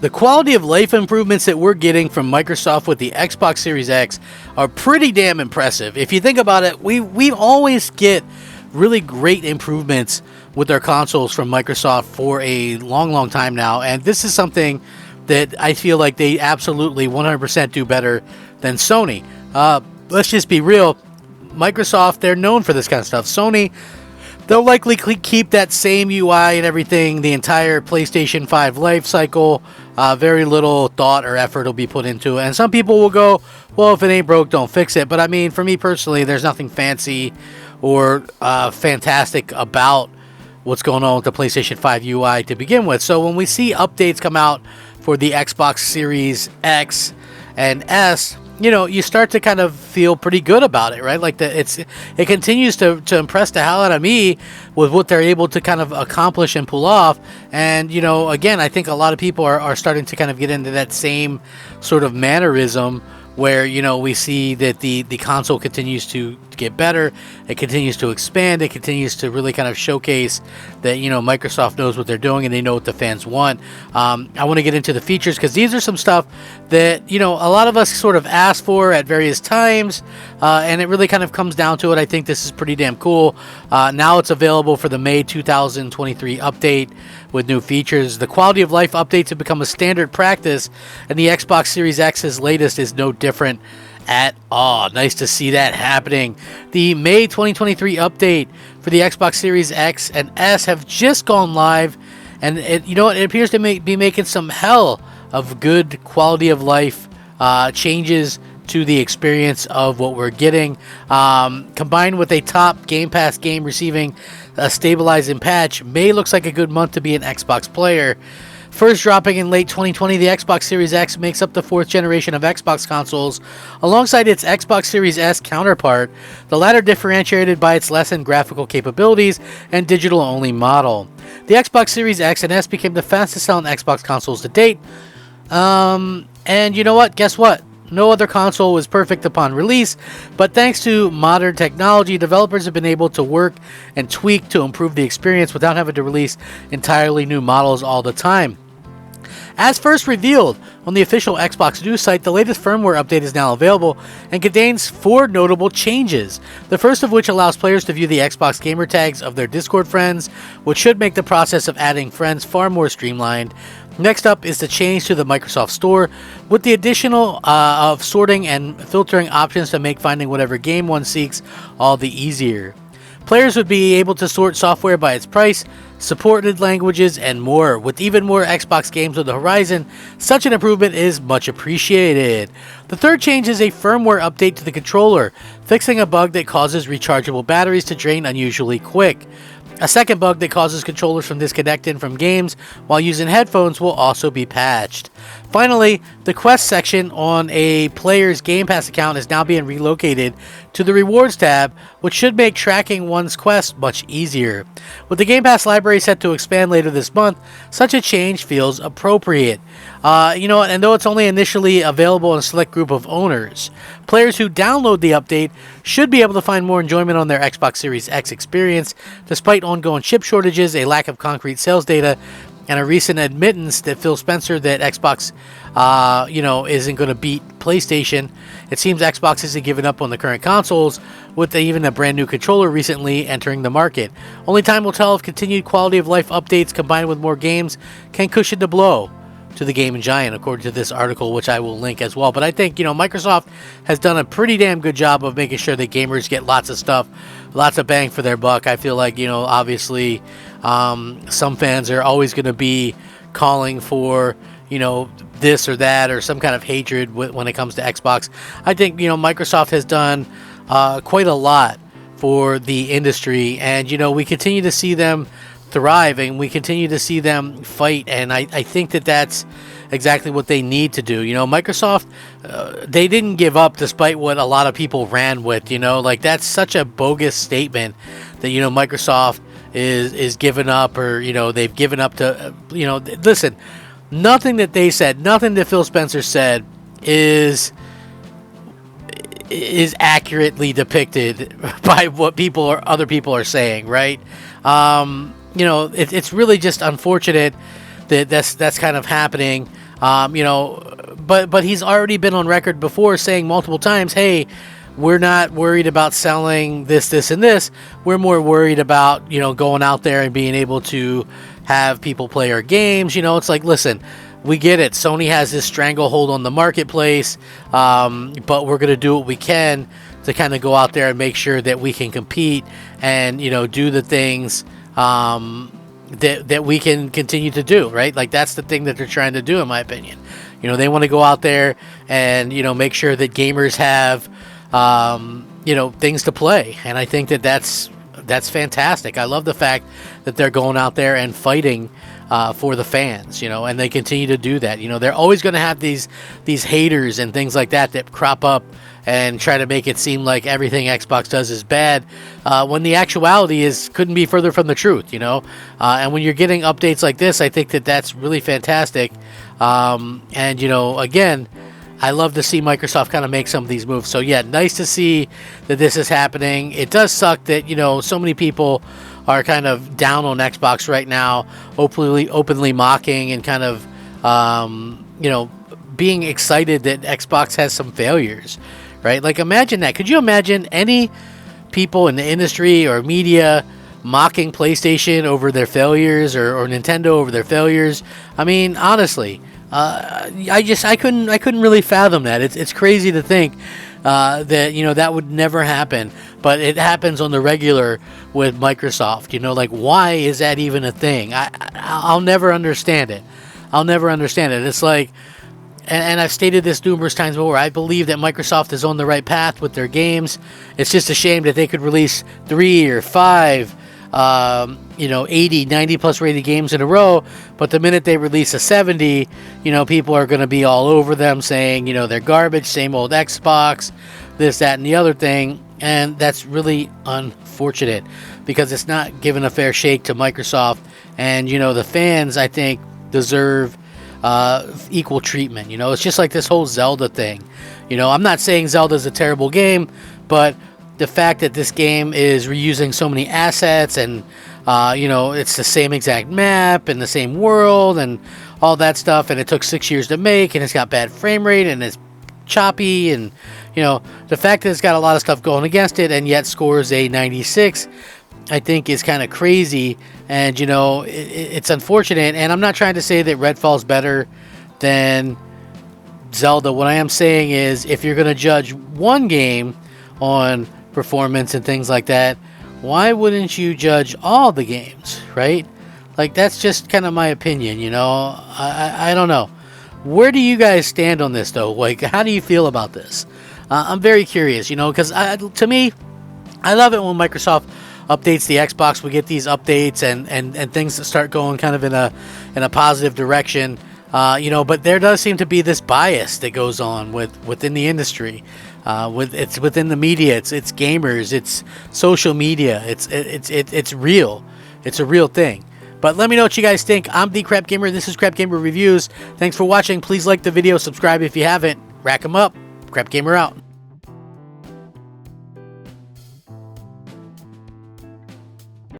The quality of life improvements that we're getting from Microsoft with the Xbox Series X are pretty damn impressive. If you think about it, we always get really great improvements with our consoles from Microsoft for a long time now, and this is something that I feel like they absolutely 100% do better than Sony. Let's just be real. Microsoft, they're known for this kind of stuff. Sony, they'll likely keep that same UI and everything the entire PlayStation 5 life cycle. Very little thought or effort will be put into it. And some people will go, well, if it ain't broke, don't fix it. But I mean, for me personally, there's nothing fancy or fantastic about what's going on with the PlayStation 5 UI to begin with. So when we see updates come out for the Xbox Series X and S, you know, you start to kind of feel pretty good about it, right? Like it continues to impress the hell out of me with what they're able to kind of accomplish and pull off. And, you know, again, I think a lot of people are starting to kind of get into that same sort of mannerism where, you know, we see that the console continues to get better, it continues to expand, it continues to really kind of showcase that, you know, Microsoft knows what they're doing and they know what the fans want. I want to get into the features because these are some stuff that, you know, a lot of us sort of asked for at various times, and it really kind of comes down to it. I think this is pretty damn cool. Now it's available for the May 2023 update with new features. The quality of life updates have become a standard practice, and the Xbox Series X's latest is no different at all. Nice to see that happening. The May 2023 update for the Xbox Series X and S have just gone live, and it appears to be making some hell of good quality of life changes to the experience of what we're getting, combined with a top Game Pass game receiving a stabilizing patch. May looks like a good month to be an Xbox player. First dropping in late 2020, the Xbox Series X makes up the fourth generation of Xbox consoles, alongside its Xbox Series S counterpart, the latter differentiated by its lessened graphical capabilities and digital-only model. The Xbox Series X and S became the fastest-selling Xbox consoles to date. And you know what? Guess what? No other console was perfect upon release, but thanks to modern technology, developers have been able to work and tweak to improve the experience without having to release entirely new models all the time. As first revealed on the official Xbox news site, the latest firmware update is now available and contains 4 notable changes. The first of which allows players to view the Xbox gamer tags of their Discord friends, which should make the process of adding friends far more streamlined. Next up is the change to the Microsoft Store, with the additional of sorting and filtering options to make finding whatever game one seeks all the easier. Players would be able to sort software by its price, supported languages, and more. With even more Xbox games on the horizon, such an improvement is much appreciated. The third change is a firmware update to the controller, fixing a bug that causes rechargeable batteries to drain unusually quick. A second bug that causes controllers from disconnecting from games while using headphones will also be patched. Finally, the Quest section on a player's Game Pass account is now being relocated to the Rewards tab, which should make tracking one's Quest much easier. With the Game Pass library set to expand later this month, such a change feels appropriate. And though it's only initially available in a select group of owners, players who download the update should be able to find more enjoyment on their Xbox Series X experience, despite ongoing chip shortages, a lack of concrete sales data, and a recent admittance that Phil Spencer that Xbox, isn't going to beat PlayStation. It seems Xbox isn't giving up on the current consoles, with even a brand new controller recently entering the market. Only time will tell if continued quality of life updates combined with more games can cushion the blow to the gaming giant, according to this article, which I will link as well. But I think, Microsoft has done a pretty damn good job of making sure that gamers get lots of stuff, lots of bang for their buck. I feel like, obviously, some fans are always going to be calling for, this or that, or some kind of hatred when it comes to Xbox. I think, Microsoft has done quite a lot for the industry, and, we continue to see them thrive, and we continue to see them fight, and I think that that's exactly what they need to do. Microsoft, they didn't give up despite what a lot of people ran with. That's such a bogus statement that Microsoft is giving up, or they've given up to listen, nothing that they said, nothing that Phil Spencer said is accurately depicted by what other people are saying, right? It's really just unfortunate that that's kind of happening. You know, but he's already been on record before saying multiple times, hey, we're not worried about selling this, this, and this. We're more worried about, you know, going out there and being able to have people play our games. You know, it's like, listen, we get it. Sony has this stranglehold on the marketplace, but we're going to do what we can to kind of go out there and make sure that we can compete and, you know, do the things that we can continue to do, right? Like, that's the thing that they're trying to do, in my opinion. You know, they want to go out there and, you know, make sure that gamers have, you know, things to play. And I think that that's fantastic. I love the fact that they're going out there and fighting for the fans, you know, and they continue to do that. You know, they're always going to have these haters and things like that crop up and try to make it seem like everything Xbox does is bad, when the actuality couldn't be further from the truth, you know. And when you're getting updates like this, I think that that's really fantastic. And, you know, again, I love to see Microsoft kind of make some of these moves. So, yeah, nice to see that this is happening. It does suck that, you know, so many people are kind of down on Xbox right now, openly mocking and kind of, you know, being excited that Xbox has some failures, right? Like, imagine that. Could you imagine any people in the industry or media mocking PlayStation over their failures or Nintendo over their failures? I mean, honestly, I couldn't really fathom that. It's crazy to think that, you know, that would never happen, but it happens on the regular with Microsoft. You know, like, why is that even a thing? I'll never understand it. I'll never understand it. It's like, and I've stated this numerous times before, I believe that Microsoft is on the right path with their games. It's just a shame that they could release 3 or 5 you know, 80, 90 plus rated games in a row, but the minute they release a 70, you know, people are going to be all over them saying, you know, they're garbage, same old Xbox, this, that, and the other thing. And that's really unfortunate because it's not giving a fair shake to Microsoft. And, you know, the fans, I think, deserve equal treatment. You know, it's just like this whole Zelda thing. You know, I'm not saying Zelda's a terrible game, but the fact that this game is reusing so many assets and, you know, it's the same exact map and the same world and all that stuff, and it took 6 years to make, and it's got bad frame rate and it's choppy, and, you know, the fact that it's got a lot of stuff going against it and yet scores a 96, I think is kind of crazy. And, you know, it's unfortunate, and I'm not trying to say that Redfall's better than Zelda. What I am saying is, if you're going to judge one game on performance and things like that, why wouldn't you judge all the games, right? Like, that's just kind of my opinion, you know. I don't know. Where do you guys stand on this, though? Like, how do you feel about this? I'm very curious, you know, because to me, I love it when Microsoft updates the Xbox. We get these updates and things that start going kind of in a positive direction, you know. But there does seem to be this bias that goes on within the industry. It's within the media, it's gamers, it's social media, it's real. It's a real thing. But let me know what you guys think. I'm the Crap Gamer. This is Crap Gamer Reviews. Thanks for watching. Please like the video, subscribe if you haven't. Rack 'em up. Crap Gamer out.